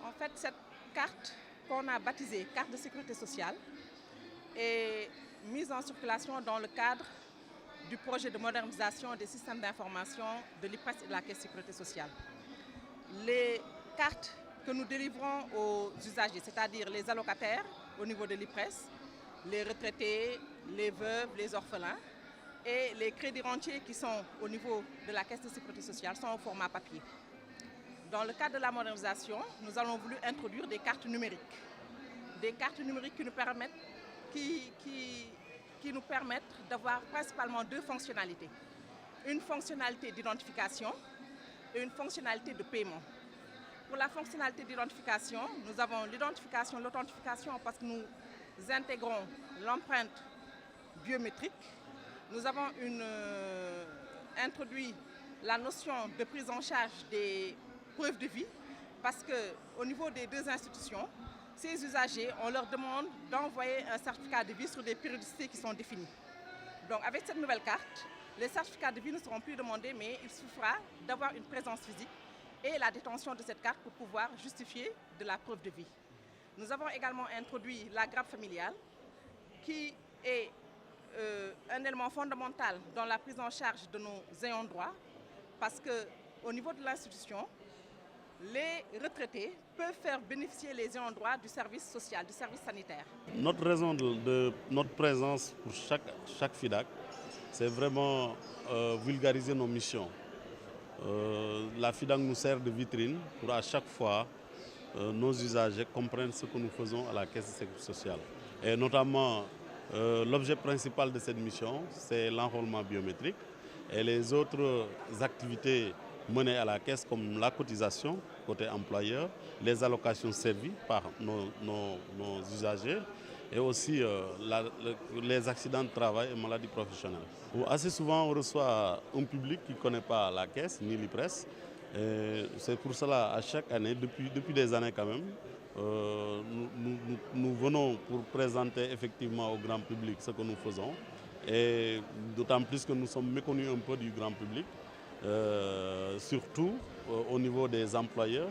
En fait, cette carte qu'on a baptisée carte de sécurité sociale est mise en circulation dans le cadre du projet de modernisation des systèmes d'information de l'IPRES et de la Caisse de sécurité sociale. Les cartes que nous délivrons aux usagers, c'est-à-dire les allocataires au niveau de l'IPRES, les retraités, les veuves, les orphelins et les crédits rentiers qui sont au niveau de la Caisse de sécurité sociale sont au format papier. Dans le cadre de la modernisation, nous avons voulu introduire des cartes numériques. Des cartes numériques qui nous permettent d'avoir principalement deux fonctionnalités. Une fonctionnalité d'identification et une fonctionnalité de paiement. Pour la fonctionnalité d'identification, nous avons l'identification, l'authentification parce que nous intégrons l'empreinte biométrique. Nous avons introduit la notion de prise en charge des preuves de vie parce qu'au niveau des deux institutions, ces usagers, on leur demande d'envoyer un certificat de vie sur des périodicités qui sont définies. Donc avec cette nouvelle carte, les certificats de vie ne seront plus demandés, mais il suffira d'avoir une présence physique et la détention de cette carte pour pouvoir justifier de la preuve de vie. Nous avons également introduit la grappe familiale qui est un élément fondamental dans la prise en charge de nos ayants droit parce qu'au niveau de l'institution, les retraités peuvent faire bénéficier les ayants droit du service social, du service sanitaire. Notre raison de notre présence pour chaque FIDAK, c'est vraiment vulgariser nos missions. La FIDAK nous sert de vitrine pour à chaque fois nos usagers comprennent ce que nous faisons à la Caisse de sécurité sociale. Et notamment, l'objet principal de cette mission, c'est l'enrôlement biométrique et les autres activités menées à la Caisse comme la cotisation côté employeur, les allocations servies par nos usagers et aussi les accidents de travail et maladies professionnelles. Assez souvent, on reçoit un public qui ne connaît pas la Caisse ni l'IPRES. C'est pour cela, à chaque année, depuis des années quand même, nous venons pour présenter effectivement au grand public ce que nous faisons. Et d'autant plus que nous sommes méconnus un peu du grand public, surtout au niveau des employeurs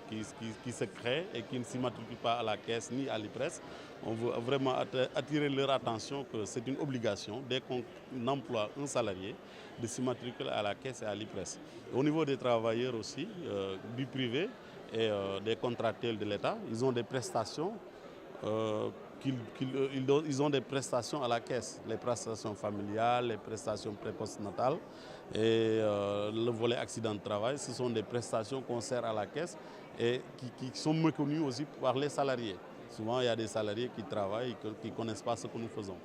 qui se créent et qui ne s'immatriculent pas à la Caisse ni à l'IPRES. On veut vraiment attirer leur attention que c'est une obligation, dès qu'on emploie un salarié, de s'immatriculer à la Caisse et à l'IPRES. Au niveau des travailleurs aussi, du privé et des contractuels de l'État, ils ont des prestations. Ils ont des prestations à la Caisse, les prestations familiales, les prestations pré-postnatales et le volet accident de travail. Ce sont des prestations qu'on sert à la Caisse et qui sont méconnues aussi par les salariés. Souvent, il y a des salariés qui travaillent et qui ne connaissent pas ce que nous faisons.